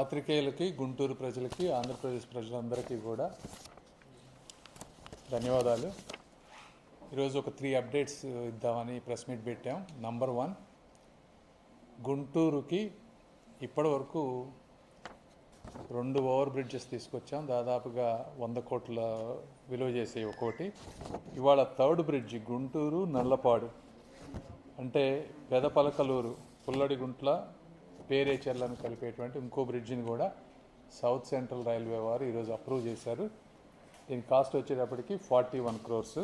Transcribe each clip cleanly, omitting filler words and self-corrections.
పాత్రికేయులకి, గుంటూరు ప్రజలకి, ఆంధ్రప్రదేశ్ ప్రజలందరికీ కూడా ధన్యవాదాలు. ఈరోజు ఒక 3 అప్డేట్స్ ఇద్దామని ప్రెస్ మీట్ పెట్టాం. నంబర్ 1, గుంటూరుకి ఇప్పటి వరకు 2 ఓవర్ బ్రిడ్జెస్ తీసుకొచ్చాం. దాదాపుగా 100 కోట్ల విలువ చేసే ఒక్కోటి. ఇవాళ 3rd బ్రిడ్జ్ గుంటూరు నల్లపాడు అంటే పెదపలకలూరు, పుల్లడిగుంట్ల, పేరేచెర్లను కలిపేటువంటి ఇంకో బ్రిడ్జిని కూడా సౌత్ సెంట్రల్ రైల్వే వారు ఈరోజు అప్రూవ్ చేశారు. దీని కాస్ట్ వచ్చేటప్పటికి 41 crores.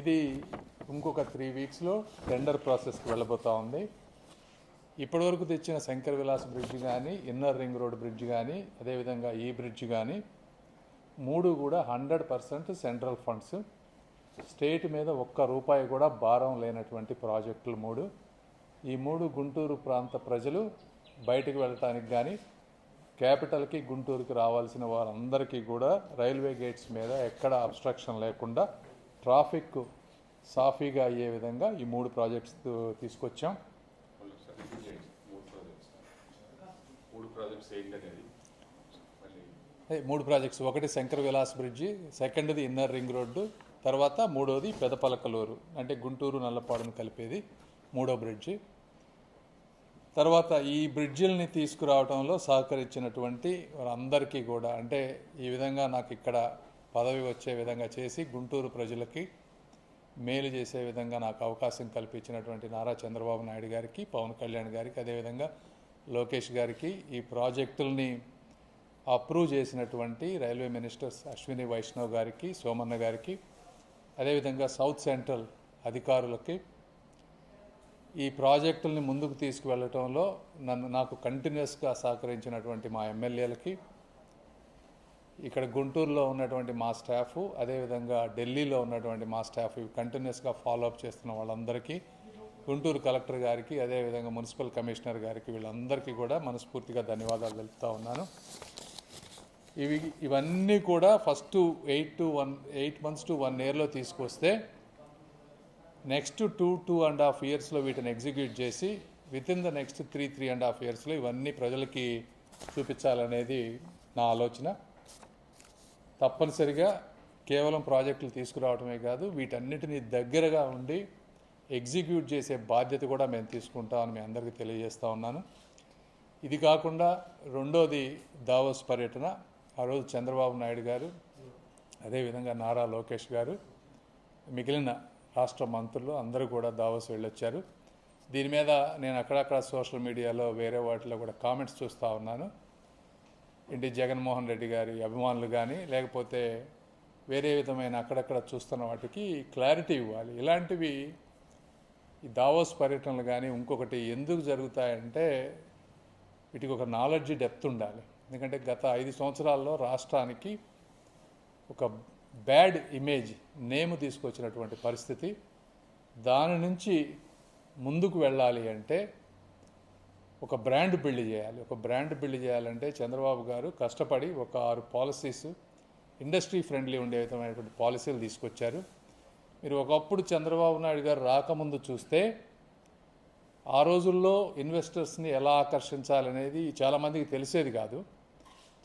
ఇది ఇంకొక 3 వీక్స్లో టెండర్ ప్రాసెస్కి వెళ్ళబోతూ ఉంది. ఇప్పటివరకు తెచ్చిన శంకర్ విలాస్ బ్రిడ్జ్ కానీ, ఇన్నర్ రింగ్ రోడ్ బ్రిడ్జ్ కానీ, అదేవిధంగా ఈ బ్రిడ్జ్ కానీ 3 కూడా 100% సెంట్రల్ ఫండ్స్. స్టేట్ మీద ₹1 కూడా భారం లేనటువంటి ప్రాజెక్టులు 3. ఈ 3 గుంటూరు ప్రాంత ప్రజలు బయటకు వెళ్ళటానికి కానీ, క్యాపిటల్కి గుంటూరుకి రావాల్సిన వారందరికీ కూడా రైల్వే గేట్స్ మీద ఎక్కడ అబ్స్ట్రక్షన్ లేకుండా ట్రాఫిక్ సాఫీగా అయ్యే విధంగా ఈ 3 ప్రాజెక్ట్స్ తీసుకొచ్చాం. 3 ప్రాజెక్ట్స్, ఒకటి శంకర్ విలాస్ బ్రిడ్జి, సెకండ్ది ఇన్నర్ రింగ్ రోడ్డు, తర్వాత 3వది పెదపలకలూరు అంటే గుంటూరు నల్లపాడును కలిపేది 3వ బ్రిడ్జి. తర్వాత ఈ బ్రిడ్జిల్ని తీసుకురావడంలో సహకరించినటువంటి వారందరికీ కూడా, అంటే ఈ విధంగా నాకు ఇక్కడ పదవి వచ్చే విధంగా చేసి గుంటూరు ప్రజలకి మేలు చేసే విధంగా నాకు అవకాశం కల్పించినటువంటి నారా చంద్రబాబు నాయుడు గారికి, పవన్ కళ్యాణ్ గారికి, అదేవిధంగా లోకేష్ గారికి, ఈ ప్రాజెక్టుల్ని అప్రూవ్ చేసినటువంటి రైల్వే మినిస్టర్స్ అశ్విని వైష్ణవ్ గారికి, సోమన్న గారికి, అదేవిధంగా సౌత్ సెంట్రల్ అధికారులకి, ఈ ప్రాజెక్టుల్ని ముందుకు తీసుకువెళ్ళటంలో నాకు కంటిన్యూస్గా సహకరించినటువంటి మా ఎమ్మెల్యేలకి, ఇక్కడ గుంటూరులో ఉన్నటువంటి మా స్టాఫ్, అదేవిధంగా ఢిల్లీలో ఉన్నటువంటి మా స్టాఫ్, కంటిన్యూస్గా ఫాలోఅప్ చేస్తున్న వాళ్ళందరికీ, గుంటూరు కలెక్టర్ గారికి, అదేవిధంగా మున్సిపల్ కమిషనర్ గారికి, వీళ్ళందరికీ కూడా మనస్ఫూర్తిగా ధన్యవాదాలు తెలుపుతూ ఉన్నాను. ఇవన్నీ కూడా ఫస్ట్ 8 months to 1 yearలో తీసుకొస్తే నెక్స్ట్ 2.5 yearsలో వీటిని ఎగ్జిక్యూట్ చేసి వితిన్ ద నెక్స్ట్ 3.5 yearsలో ఇవన్నీ ప్రజలకి చూపించాలనేది నా ఆలోచన. తప్పనిసరిగా కేవలం ప్రాజెక్టులు తీసుకురావడమే కాదు, వీటన్నిటినీ దగ్గరగా ఉండి ఎగ్జిక్యూట్ చేసే బాధ్యత కూడా మేము తీసుకుంటామని మీ అందరికీ తెలియజేస్తూ ఉన్నాను. ఇది కాకుండా రెండోది దావోస్ పర్యటన. ఆ రోజు చంద్రబాబు నాయుడు గారు, అదేవిధంగా నారా లోకేష్ గారు, మిగిలిన రాష్ట్ర మంత్రులు అందరూ కూడా దావోస్ వెళ్ళొచ్చారు. దీని మీద నేను అక్కడక్కడ సోషల్ మీడియాలో వేరే వాటిలో కూడా కామెంట్స్ చూస్తూ ఉన్నాను. ఏంటి జగన్మోహన్ రెడ్డి గారి అభిమానులు కానీ, లేకపోతే వేరే విధమైన అక్కడక్కడ చూస్తున్న వాటికి క్లారిటీ ఇవ్వాలి. ఇలాంటివి ఈ దావోస్ పర్యటనలు కానీ ఇంకొకటి ఎందుకు జరుగుతాయంటే వీటికి ఒక నాలెడ్జ్ డెప్త్ ఉండాలి. ఎందుకంటే గత 5 సంవత్సరాల్లో రాష్ట్రానికి ఒక బ్యాడ్ ఇమేజ్, నేమ్ తీసుకొచ్చినటువంటి పరిస్థితి. దాని నుంచి ముందుకు వెళ్ళాలి అంటే ఒక బ్రాండ్ బిల్డ్ చేయాలి. ఒక బ్రాండ్ బిల్డ్ చేయాలంటే చంద్రబాబు గారు కష్టపడి ఒక 6 పాలసీస్, ఇండస్ట్రీ ఫ్రెండ్లీ ఉండే విధమైనటువంటి పాలసీలు తీసుకొచ్చారు. మీరు ఒకప్పుడు చంద్రబాబు నాయుడు గారు రాకముందు చూస్తే ఆ రోజుల్లో ఇన్వెస్టర్స్ని ఎలా ఆకర్షించాలనేది చాలామందికి తెలిసేది కాదు.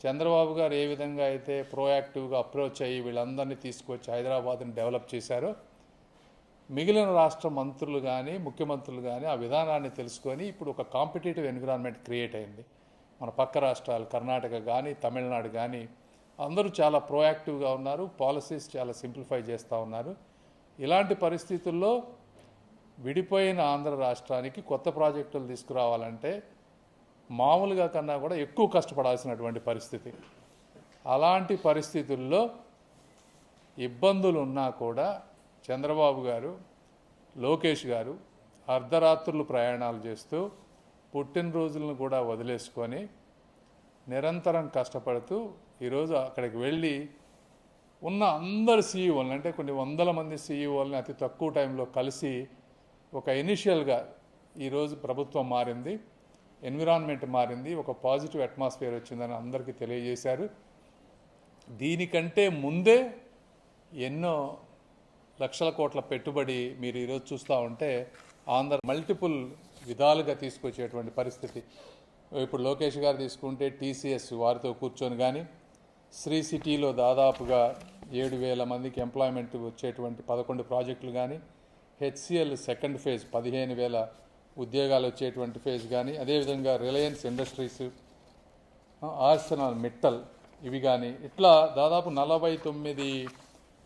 చంద్రబాబు గారు ఏ విధంగా అయితే ప్రోయాక్టివ్గా అప్రోచ్ అయ్యి వీళ్ళందరినీ తీసుకొచ్చి హైదరాబాద్ని డెవలప్ చేశారో, మిగిలిన రాష్ట్ర మంత్రులు కానీ, ముఖ్యమంత్రులు కానీ ఆ విధానాన్ని తెలుసుకొని ఇప్పుడు ఒక కాంపిటేటివ్ ఎన్విరాన్మెంట్ క్రియేట్ అయింది. మన పక్క రాష్ట్రాలు కర్ణాటక కానీ, తమిళనాడు కానీ అందరూ చాలా ప్రోయాక్టివ్గా ఉన్నారు. పాలసీస్ చాలా సింప్లిఫై చేస్తూ ఉన్నారు. ఇలాంటి పరిస్థితుల్లో విడిపోయిన ఆంధ్ర రాష్ట్రానికి కొత్త ప్రాజెక్టులు తీసుకురావాలంటే మామూలుగా కన్నా కూడా ఎక్కువ కష్టపడాల్సినటువంటి పరిస్థితి. అలాంటి పరిస్థితుల్లో ఇబ్బందులు ఉన్నా కూడా చంద్రబాబు గారు, లోకేష్ గారు అర్ధరాత్రులు ప్రయాణాలు చేస్తూ పుట్టినరోజులను కూడా వదిలేసుకొని నిరంతరం కష్టపడుతూ ఈరోజు అక్కడికి వెళ్ళి ఉన్న అందరు సీఈఓలను, అంటే కొన్ని వందల మంది సీఈఓలని అతి తక్కువ టైంలో కలిసి ఒక ఇనిషియల్గా ఈరోజు ప్రభుత్వం మారింది, ఎన్విరాన్మెంట్ మారింది, ఒక పాజిటివ్ అట్మాస్ఫియర్ వచ్చిందని అందరికీ తెలియజేశారు. దీనికంటే ముందే ఎన్నో లక్షల కోట్ల పెట్టుబడి మీరు ఈరోజు చూస్తూ ఉంటే ఆంధ్ర మల్టిపుల్ విధాలుగా తీసుకొచ్చేటువంటి పరిస్థితి. ఇప్పుడు లోకేష్ గారు తీసుకుంటే టీసీఎస్ వారితో కూర్చొని కానీ శ్రీ సిటీలో దాదాపుగా 7,000 మందికి ఎంప్లాయ్మెంట్ వచ్చేటువంటి 11 ప్రాజెక్టులు కానీ, హెచ్సిఎల్ సెకండ్ ఫేజ్ 15,000 ఉద్యోగాలు వచ్చేటువంటి ఫేజ్ కానీ, అదేవిధంగా రిలయన్స్ ఇండస్ట్రీస్, ఆర్సెనల్ మిట్టల్ ఇవి కానీ, ఇట్లా దాదాపు 49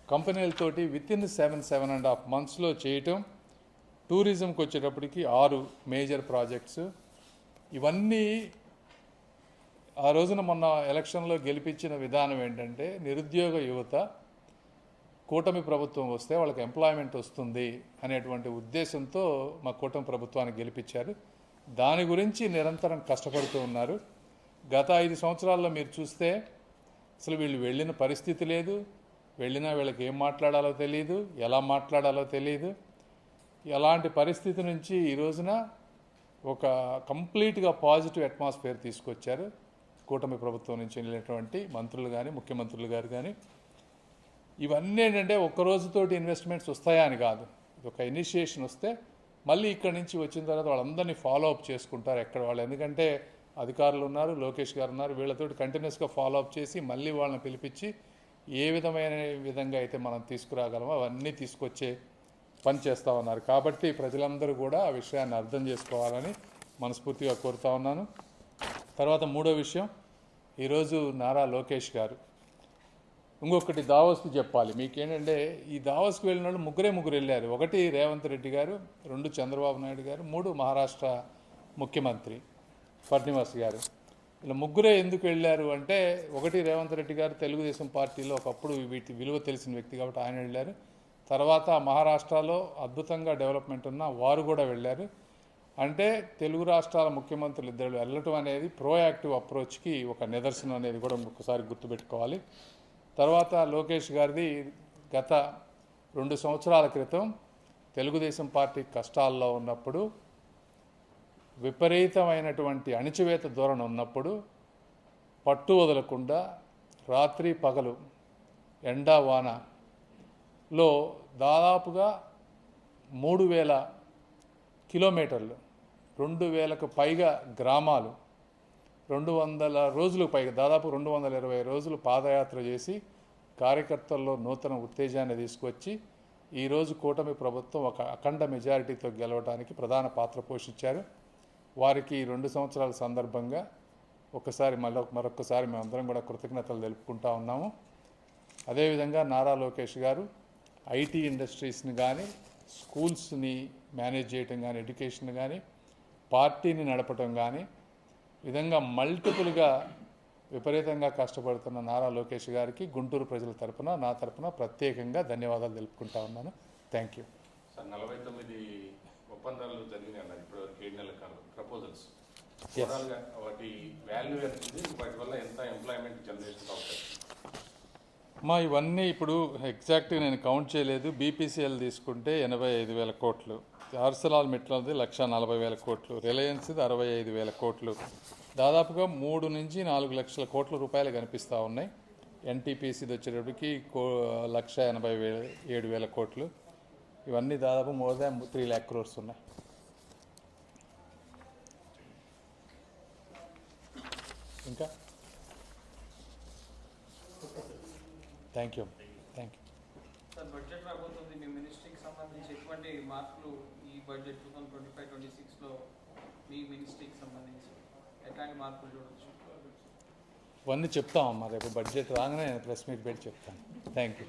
కంపెనీలతోటి వితిన్ 7.5 మంత్స్లో చేయటం. టూరిజంకి వచ్చేటప్పటికి 6 మేజర్ ప్రాజెక్ట్స్. ఇవన్నీ ఆ రోజున మొన్న ఎలక్షన్లో గెలిపించిన విధానం ఏంటంటే, నిరుద్యోగ యువత కూటమి ప్రభుత్వం వస్తే వాళ్ళకి ఎంప్లాయ్మెంట్ వస్తుంది అనేటువంటి ఉద్దేశంతో మా కూటమి ప్రభుత్వాన్ని గెలిపించారు. దాని గురించి నిరంతరం కష్టపడుతూ ఉన్నారు. గత 5 సంవత్సరాల్లో మీరు చూస్తే అసలు వీళ్ళు వెళ్ళిన పరిస్థితి లేదు. వెళ్ళినా వీళ్ళకి ఏం మాట్లాడాలో తెలియదు, ఎలా మాట్లాడాలో తెలియదు. అలాంటి పరిస్థితి నుంచి ఈ రోజున ఒక కంప్లీట్గా పాజిటివ్ అట్మాస్ఫియర్ తీసుకొచ్చారు కూటమి ప్రభుత్వం నుంచి వెళ్ళినటువంటి మంత్రులు కానీ, ముఖ్యమంత్రులు గారు కానీ. ఇవన్నీ ఏంటంటే ఒక్క రోజుతోటి ఇన్వెస్ట్మెంట్స్ వస్తాయా అని కాదు. ఇది ఒక ఇనిషియేషన్ వస్తే మళ్ళీ ఇక్కడి నుంచి వచ్చిన తర్వాత వాళ్ళందరినీ ఫాలో అప్ చేసుకుంటారు ఎక్కడ వాళ్ళు. ఎందుకంటే అధికారులు ఉన్నారు, లోకేష్ గారు ఉన్నారు, వీళ్ళతోటి కంటిన్యూస్గా ఫాలో అప్ చేసి మళ్ళీ వాళ్ళని పిలిపించి ఏ విధంగా అయితే మనం తీసుకురాగలమో అవన్నీ తీసుకొచ్చే పని చేస్తూ ఉన్నారు. కాబట్టి ప్రజలందరూ కూడా ఆ విషయాన్ని అర్థం చేసుకోవాలని మనస్ఫూర్తిగా కోరుతా ఉన్నాను. తర్వాత మూడో విషయం, ఈరోజు నారా లోకేష్ గారు ఇంకొకటి దావోస్కి చెప్పాలి మీకేంటంటే, ఈ దావోస్కి వెళ్ళిన వాళ్ళు ముగ్గురు వెళ్ళారు. 1 రేవంత్ రెడ్డి గారు, 2 చంద్రబాబు నాయుడు గారు, 3 మహారాష్ట్ర ముఖ్యమంత్రి ఫడ్నవీస్ గారు. ఇలా ముగ్గురే ఎందుకు వెళ్ళారు అంటే, 1 రేవంత్ రెడ్డి గారు తెలుగుదేశం పార్టీలో ఒకప్పుడు వీటి విలువ తెలిసిన వ్యక్తి కాబట్టి ఆయన వెళ్ళారు. తర్వాత మహారాష్ట్రలో అద్భుతంగా డెవలప్మెంట్ ఉన్న వారు కూడా వెళ్ళారు. అంటే తెలుగు రాష్ట్రాల ముఖ్యమంత్రులు ఇద్దరు వెళ్ళటం అనేది ప్రోయాక్టివ్ అప్రోచ్కి ఒక నిదర్శనం అనేది కూడా ఇంకొకసారి గుర్తుపెట్టుకోవాలి. తర్వాత లోకేష్ గారిది గత 2 సంవత్సరాల క్రితం తెలుగుదేశం పార్టీ కష్టాల్లో ఉన్నప్పుడు, విపరీతమైనటువంటి అణిచివేత ధోరణి ఉన్నప్పుడు పట్టు వదలకుండా రాత్రి పగలు ఎండా వానలో దాదాపుగా 3,000 కిలోమీటర్లు, 2,000కు పైగా గ్రామాలు, 200 రోజులకు పైగా దాదాపు 220 రోజులు పాదయాత్ర చేసి కార్యకర్తల్లో నూతన ఉత్తేజాన్ని తీసుకొచ్చి ఈరోజు కూటమి ప్రభుత్వం ఒక అఖండ మెజారిటీతో గెలవడానికి ప్రధాన పాత్ర పోషించారు. వారికి 2 సంవత్సరాల సందర్భంగా మరొకసారి మేమందరం కూడా కృతజ్ఞతలు తెలుపుకుంటా ఉన్నాము. అదేవిధంగా నారా లోకేష్ గారు ఐటీ ఇండస్ట్రీస్ని కానీ, స్కూల్స్ని మేనేజ్ చేయటం కానీ, ఎడ్యుకేషన్ కానీ, పార్టీని నడపటం కానీ, విధంగా మల్టిపుల్గా విపరీతంగా కష్టపడుతున్న నారా లోకేష్ గారికి గుంటూరు ప్రజల తరపున, నా తరపున ప్రత్యేకంగా ధన్యవాదాలు తెలుపుకుంటా ఉన్నాను. Thank you. సార్ 49 ఒప్పందాలు జరిగినాయి అన్నారు ఇప్పుడు 7 నెలల కాలం ప్రపోజల్స్. వాటి వాల్యూ ఎంత ఉంది, వాటి వల్ల ఎంత ఎంప్లాయ్మెంట్ జనరేషన్ అవుతాయి? ఇవన్నీ ఇప్పుడు ఎగ్జాక్ట్గా నేను కౌంట్ చేయలేదు. బీపీసీఎల్ తీసుకుంటే 85,000 కోట్లు, ఆర్సెనల్ మిట్టల్ది 1,40,000 కోట్లు, రిలయన్స్ది 65,000 కోట్లు, దాదాపుగా 3 నుంచి 4 లక్షల కోట్ల రూపాయలు కనిపిస్తూ ఉన్నాయి. ఎన్టీపీసీది వచ్చేటప్పటికి 1,87,000 కోట్లు. ఇవన్నీ దాదాపు మోర్ దాన్ 3 lakh crores ఉన్నాయి. ఇంకా థ్యాంక్ యూ. సార్, బడ్జెట్ రాబోతుంది. మీ మినిస్ట్రీకి సంబంధించి ఎటువంటి మార్పులు ఈ బడ్జెట్ 2025-26లో మీ మినిస్ట్రీకి సంబంధించి ఎట్లాంటి మార్పులు చూడవచ్చు? ఇవన్నీ చెప్తామమ్మా, రేపు బడ్జెట్ రాగానే ప్రెస్ మీట్ పెట్టి చెప్తాను. Thank you.